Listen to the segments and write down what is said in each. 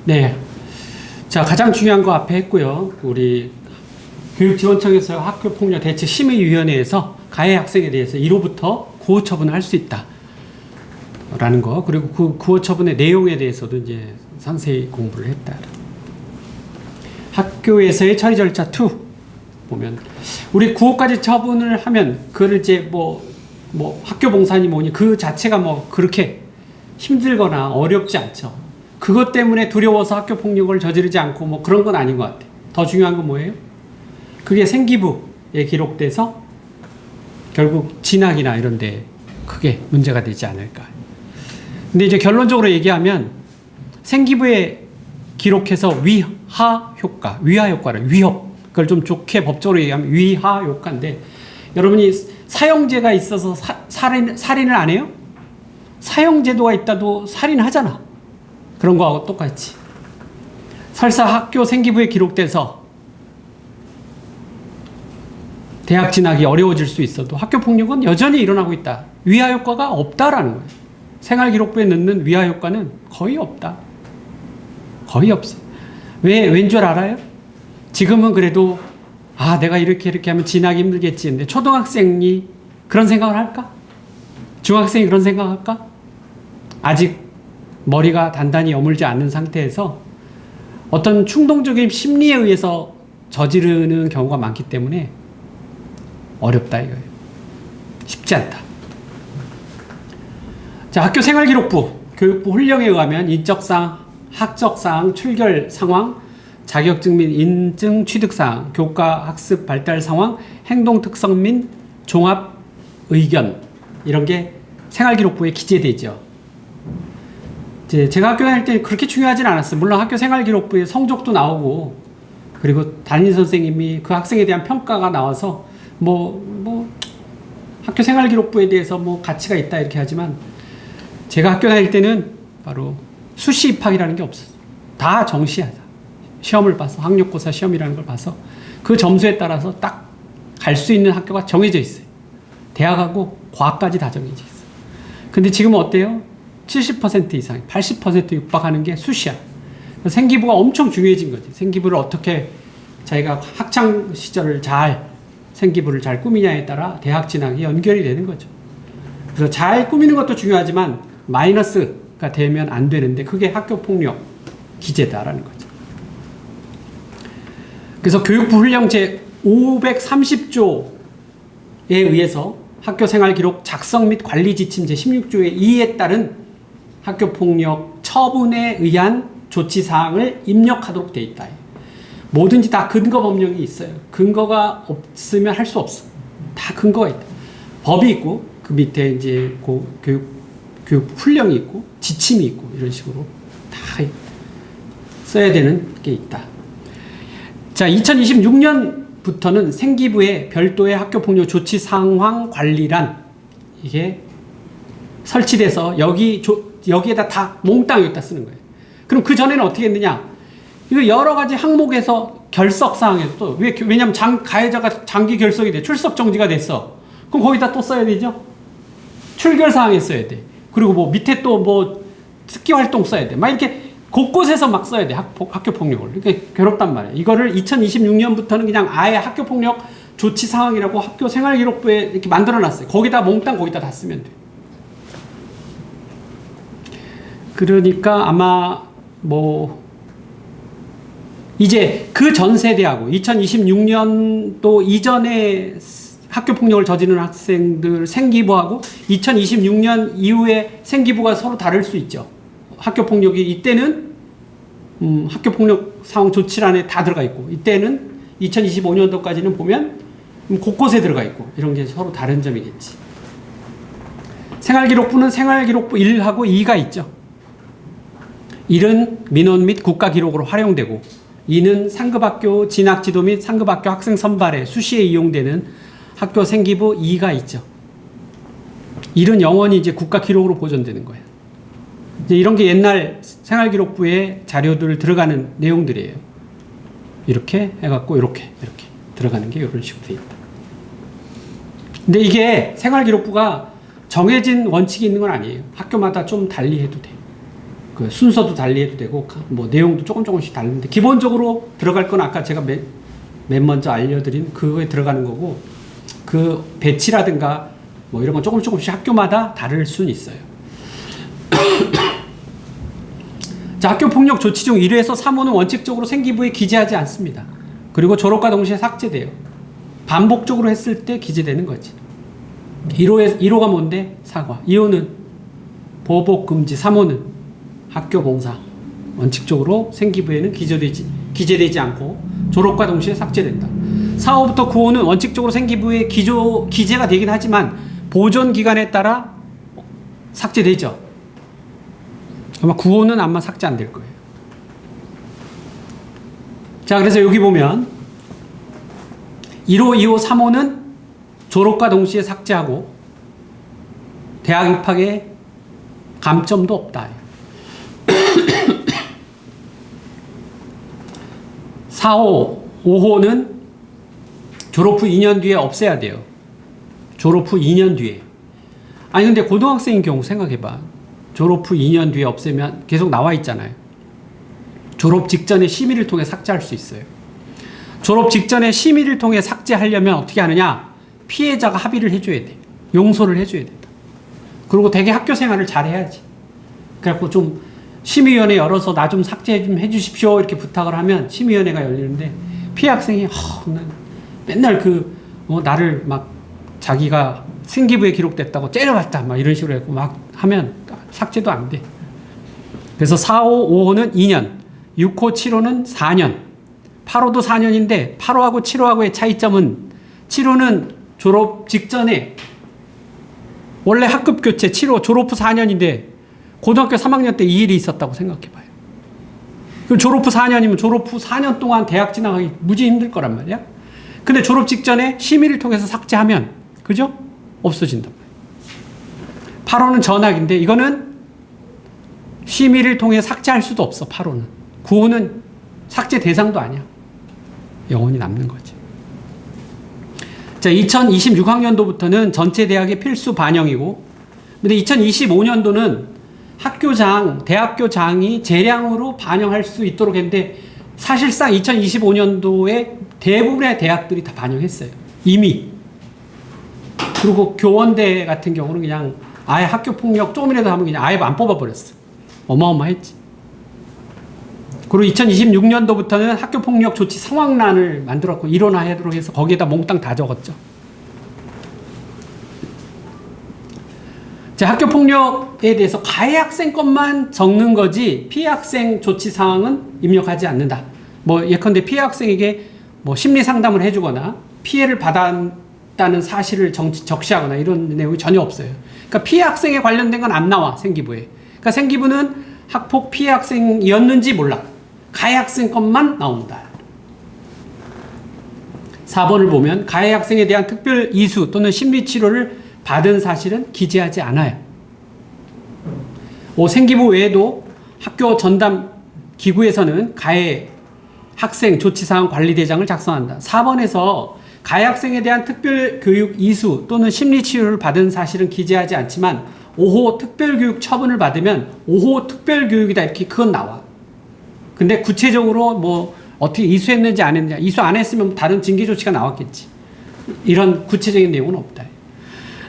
네. 자, 가장 중요한 거 앞에 했고요. 우리 교육지원청에서 학교폭력 대책 심의위원회에서 가해 학생에 대해서 1호부터 구호 처분을 할 수 있다. 라는 거. 그리고 그 구호 처분의 내용에 대해서도 이제 상세히 공부를 했다. 학교에서의 처리 절차 2 보면 우리 구호까지 처분을 하면 그걸 이제 뭐 학교 봉사니 뭐니 그 자체가 뭐 그렇게 힘들거나 어렵지 않죠. 그것 때문에 두려워서 학교 폭력을 저지르지 않고 뭐 그런 건 아닌 것 같아요. 더 중요한 건 뭐예요? 그게 생기부에 기록돼서 결국 진학이나 이런 데 크게 문제가 되지 않을까. 근데 이제 결론적으로 얘기하면 생기부에 기록해서 위하 효과를 위협, 그걸 좀 좋게 법적으로 얘기하면 위하 효과인데 여러분이 사형제가 있어서 살인을 안 해요? 사형제도가 있다도 살인하잖아. 그런 거하고 똑같이. 설사 학교 생기부에 기록돼서 대학 진학이 어려워질 수 있어도 학교 폭력은 여전히 일어나고 있다. 위하 효과가 없다라는 거예요. 생활기록부에 넣는 위하 효과는 거의 없다. 거의 없어. 왠 줄 알아요? 지금은 그래도 내가 이렇게 하면 진학이 힘들겠지. 근데 초등학생이 그런 생각을 할까? 중학생이 그런 생각을 할까? 아직 머리가 단단히 여물지 않는 상태에서 어떤 충동적인 심리에 의해서 저지르는 경우가 많기 때문에 어렵다 이거예요. 쉽지 않다. 자, 학교 생활기록부, 교육부 훈령에 의하면 인적사항, 학적사항, 출결 상황, 자격증 및 인증 취득사항, 교과 학습 발달 상황, 행동 특성 및 종합 의견 이런 게 생활기록부에 기재되죠. 제가 학교 다닐 때 그렇게 중요하진 않았어요. 물론 학교 생활기록부에 성적도 나오고 그리고 담임 선생님이 그 학생에 대한 평가가 나와서 학교 생활기록부에 대해서 가치가 있다 이렇게 하지만 제가 학교 다닐 때는 바로 수시 입학이라는 게 없었어요. 다 정시하다. 시험을 봐서 학력고사 시험이라는 걸 봐서 그 점수에 따라서 딱 갈 수 있는 학교가 정해져 있어요. 대학하고 과학까지 다 정해져 있어요. 근데 지금은 어때요? 70% 이상, 80% 육박하는 게 수시야. 생기부가 엄청 중요해진 거지. 생기부를 어떻게 자기가 학창 시절을 생기부를 잘 꾸미냐에 따라 대학 진학이 연결이 되는 거죠. 그래서 잘 꾸미는 것도 중요하지만 마이너스가 되면 안 되는데 그게 학교 폭력 기재다라는 거죠. 그래서 교육부 훈령 제 530조에 의해서 학교 생활 기록 작성 및 관리 지침 제 16조의 2에 따른 학교 폭력 처분에 의한 조치 사항을 입력하도록 되어 있다. 뭐든지 다 근거 법령이 있어요. 근거가 없으면 할 수 없어. 다 근거가 있다. 법이 있고 그 밑에 이제 교육 훈령이 있고 지침이 있고 이런 식으로 다 써야 되는 게 있다. 자, 2026년부터는 생기부에 별도의 학교폭력 조치 상황 관리란 이게 설치돼서 여기에다 다 몽땅 여기다 쓰는 거예요. 그럼 그 전에는 어떻게 했느냐? 이거 여러 가지 항목에서 결석사항에서 또 왜냐면 가해자가 장기 결석이 돼. 출석 정지가 됐어. 그럼 거기다 또 써야 되죠? 출결사항에 써야 돼. 그리고 밑에 또 특기활동 써야 돼. 막 이렇게 곳곳에서 막 써야 돼. 학교폭력을. 그러니까 괴롭단 말이에요. 이거를 2026년부터는 그냥 아예 학교폭력 조치 상황이라고 학교 생활기록부에 이렇게 만들어 놨어요. 거기다 몽땅 거기다 다 쓰면 돼. 그러니까 아마 이제 그 전 세대하고 2026년도 이전에 학교폭력을 저지르는 학생들 생기부하고 2026년 이후에 생기부가 서로 다를 수 있죠. 학교폭력이 이때는 학교폭력 상황 조치란에 다 들어가 있고 이때는 2025년도까지는 보면 곳곳에 들어가 있고 이런 게 서로 다른 점이겠지. 생활기록부는 생활기록부 1하고 2가 있죠. 1은 민원 및 국가기록으로 활용되고 2는 상급학교 진학지도 및 상급학교 학생 선발에 수시에 이용되는 학교 생기부 2가 있죠. 1은 영원히 이제 국가기록으로 보존되는 거예요. 이제 이런 게 옛날 생활기록부에 자료들 들어가는 내용들이에요. 이렇게 해갖고 이렇게 들어가는 게 이런 식으로 돼 있다. 근데 이게 생활기록부가 정해진 원칙이 있는 건 아니에요. 학교마다 좀 달리 해도 돼. 그 순서도 달리해도 되고 뭐 내용도 조금씩 다른데 기본적으로 들어갈 건 아까 제가 맨 먼저 알려드린 그거에 들어가는 거고 그 배치라든가 뭐 이런 건 조금씩 학교마다 다를 수는 있어요. 자, 학교 폭력 조치 중 1호에서 3호는 원칙적으로 생기부에 기재하지 않습니다. 그리고 졸업과 동시에 삭제돼요. 반복적으로 했을 때 기재되는 거지. 1호가 뭔데? 사과. 2호는 보복 금지. 3호는 학교 봉사. 원칙적으로 생기부에는 기재되지 않고 졸업과 동시에 삭제된다. 4호부터 9호는 원칙적으로 생기부에 기재가 되긴 하지만 보존 기간에 따라 삭제되죠. 아마 9호는 아마 삭제 안 될 거예요. 자, 그래서 여기 보면 1호, 2호, 3호는 졸업과 동시에 삭제하고 대학 입학에 감점도 없다. 4호, 5호는 졸업 후 2년 뒤에 없애야 돼요. 졸업 후 2년 뒤에. 아니 근데 고등학생인 경우 생각해봐. 졸업 후 2년 뒤에 없애면 계속 나와 있잖아요. 졸업 직전에 심의를 통해 삭제할 수 있어요. 졸업 직전에 심의를 통해 삭제하려면 어떻게 하느냐? 피해자가 합의를 해줘야 돼. 용서를 해줘야 된다. 그리고 되게 학교 생활을 잘 해야지. 그래갖고 좀 심의위원회 열어서 나 좀 삭제 좀 해주십시오 이렇게 부탁을 하면 심의위원회가 열리는데 피해 학생이 맨날 나를 막 자기가 생기부에 기록됐다고 째려봤다 막 이런 식으로 해서 막 하면 삭제도 안 돼. 그래서 4호, 5호는 2년, 6호, 7호는 4년, 8호도 4년인데 8호하고 7호하고의 차이점은 7호는 졸업 직전에 원래 학급 교체 7호 졸업 후 4년인데 고등학교 3학년 때 이 일이 있었다고 생각해봐요. 그럼 졸업 후 4년이면 졸업 후 4년 동안 대학 진학하기 무지 힘들 거란 말이야. 근데 졸업 직전에 심의를 통해서 삭제하면 그죠? 없어진단 말이야. 8호는 전학인데 이거는 심의를 통해 삭제할 수도 없어. 8호는. 9호는 삭제 대상도 아니야. 영원히 남는 거지. 자, 2026학년도부터는 전체 대학의 필수 반영이고, 근데 2025년도는 대학교장이 재량으로 반영할 수 있도록 했는데, 사실상 2025년도에 대부분의 대학들이 다 반영했어요. 이미. 그리고 교원대 같은 경우는 그냥 아예 학교폭력 조금이라도 하면 그냥 아예 안 뽑아버렸어. 어마어마했지. 그리고 2026년도부터는 학교폭력 조치 상황란을 만들었고, 일원화하도록 해서 거기에다 몽땅 다 적었죠. 자, 학교폭력에 대해서 가해 학생 것만 적는 거지, 피해 학생 조치 상황은 입력하지 않는다. 뭐, 예컨대 피해 학생에게 뭐 심리 상담을 해주거나, 피해를 받았다는 사실을 적시하거나 이런 내용이 전혀 없어요. 그러니까 피해 학생에 관련된 건 안 나와, 생기부에. 그러니까 생기부는 학폭 피해 학생이었는지 몰라. 가해 학생 것만 나온다. 4번을 보면 가해 학생에 대한 특별 이수 또는 심리치료를 받은 사실은 기재하지 않아요. 생기부 외에도 학교 전담 기구에서는 가해 학생 조치사항 관리대장을 작성한다. 4번에서 가해 학생에 대한 특별 교육 이수 또는 심리치료를 받은 사실은 기재하지 않지만 5호 특별교육 처분을 받으면 5호 특별교육이다 이렇게 그건 나와. 근데 구체적으로 뭐 어떻게 이수했는지 안 했느냐, 이수 안 했으면 다른 징계 조치가 나왔겠지. 이런 구체적인 내용은 없다.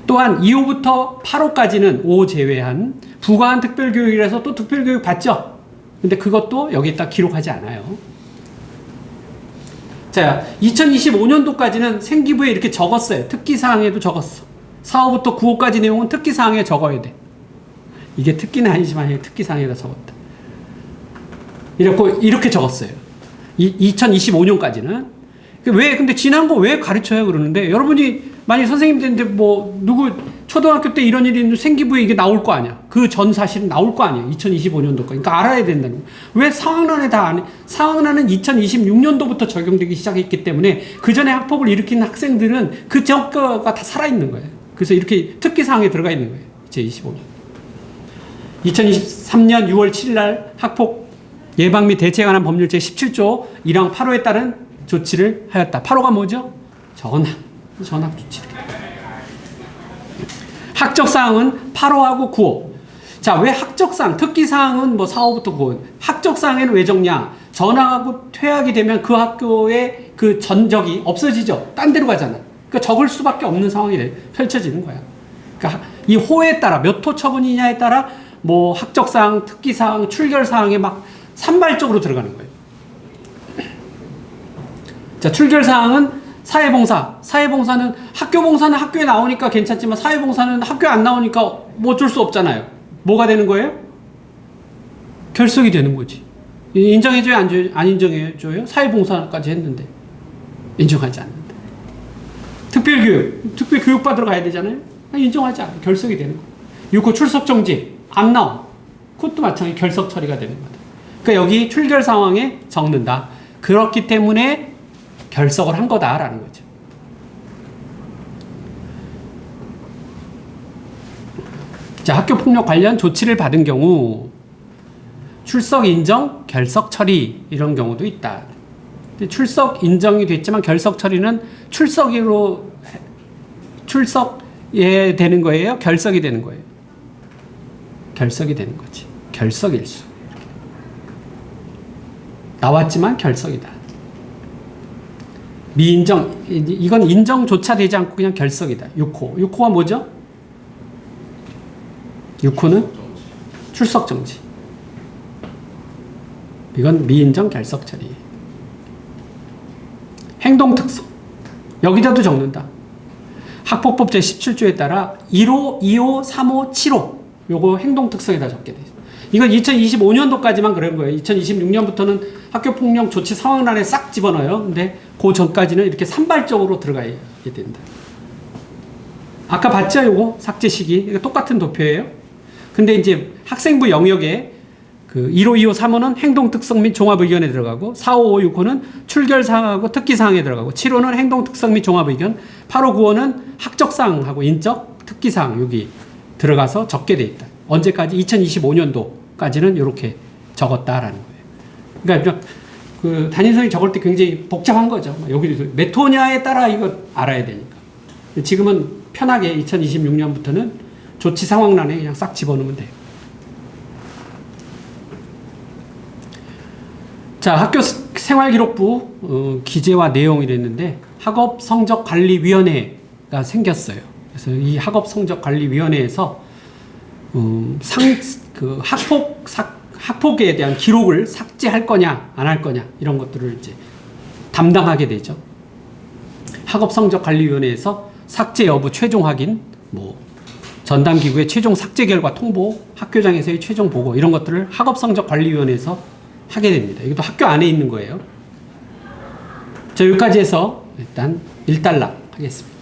또한 2호부터 8호까지는 5호 제외한 부과한 특별교육이라서 또 특별교육 받죠. 근데 그것도 여기다 기록하지 않아요. 자, 2025년도까지는 생기부에 이렇게 적었어요. 특기사항에도 적었어. 4호부터 9호까지 내용은 특기사항에 적어야 돼. 이게 특기는 아니지만 특기사항에다 적었다. 이렇게 적었어요. 2025년까지는. 근데 지난 거 왜 가르쳐요? 그러는데, 여러분이 만약 선생님 되는데 초등학교 때 이런 일이 있는데 생기부에 이게 나올 거 아니야. 그 전 사실은 나올 거 아니에요. 2025년도까지. 그러니까 알아야 된다는 거예요. 왜 상황란에 다 안 해? 상황란은 2026년도부터 적용되기 시작했기 때문에 그 전에 학폭을 일으킨 학생들은 그 정과가 다 살아있는 거예요. 그래서 이렇게 특기사항에 들어가 있는 거예요. 2025년. 2023년 6월 7일 날 학폭 예방 및 대책에 관한 법률 제17조 1항 8호에 따른 조치를 하였다. 8호가 뭐죠? 전학 조치. 학적 사항은 8호하고 9호. 자, 왜 학적사항, 특기사항은 뭐 4, 5부터 9. 학적사항에는 왜 적냐? 전학하고 퇴학이 되면 그 학교의 그 전적이 없어지죠. 딴 데로 가잖아. 그러니까 적을 수밖에 없는 상황이 펼쳐지는 거야. 그러니까 이 호에 따라 몇 호 처분이냐에 따라 뭐 학적사항, 특기사항, 출결사항에 막 산발적으로 들어가는 거예요. 자, 출결사항은 사회봉사. 사회봉사는 학교봉사는 학교에 나오니까 괜찮지만 사회봉사는 학교에 안 나오니까 뭐 어쩔 수 없잖아요. 뭐가 되는 거예요? 결석이 되는 거지. 인정해줘요? 안 인정해줘요? 사회봉사까지 했는데 인정하지 않는데. 특별교육. 특별교육 받으러 가야 되잖아요? 인정하지 않아요. 결석이 되는 거예요. 6호 출석정지. 안 나와. 그것도 마찬가지 결석 처리가 되는 거다. 그러니까 여기 출결 상황에 적는다. 그렇기 때문에 결석을 한 거다라는 거죠. 자, 학교폭력 관련 조치를 받은 경우 출석 인정, 결석 처리 이런 경우도 있다. 근데 출석 인정이 됐지만 결석 처리는 출석에 되는 거예요? 결석이 되는 거예요? 결석이 되는 거지. 결석일수. 나왔지만 결석이다. 미인정, 이건 인정조차 되지 않고 그냥 결석이다. 6호. 6호가 뭐죠? 6호는 출석정지. 이건 미인정 결석 처리. 행동특성. 여기다도 적는다. 학폭법 제17조에 따라 1호, 2호, 3호, 7호. 요거 행동특성에다 적게 돼 있어요. 이건 2025년도까지만 그런 거예요. 2026년부터는 학교폭력 조치 상황란에 싹 집어넣어요. 근데 그 전까지는 이렇게 산발적으로 들어가야 된다. 아까 봤죠? 요거 삭제 시기. 이거 똑같은 도표예요. 근데 이제 학생부 영역에 그 1호, 2호, 3호는 행동특성 및 종합의견에 들어가고 4호, 5호, 6호는 출결사항하고 특기사항에 들어가고 7호는 행동특성 및 종합의견 8호, 9호는 학적사항하고 인적, 특기사항 여기 들어가서 적게 돼 있다. 언제까지? 2025년도까지는 이렇게 적었다라는 거예요. 그러니까 그 담임선생님이 적을 때 굉장히 복잡한 거죠. 여기 몇 호냐에 따라 이거 알아야 되니까. 지금은 편하게 2026년부터는 조치 상황란에 그냥 싹 집어넣으면 돼요. 자, 학교 생활기록부 기재와 내용 이랬는데 학업성적관리위원회가 생겼어요. 그래서 이 학업성적관리위원회에서 학폭에 대한 기록을 삭제할 거냐, 안 할 거냐, 이런 것들을 이제 담당하게 되죠. 학업성적관리위원회에서 삭제 여부 최종 확인, 뭐, 전담기구의 최종 삭제 결과 통보, 학교장에서의 최종 보고, 이런 것들을 학업성적관리위원회에서 하게 됩니다. 이것도 학교 안에 있는 거예요. 자, 여기까지 해서 일단 일단락 하겠습니다.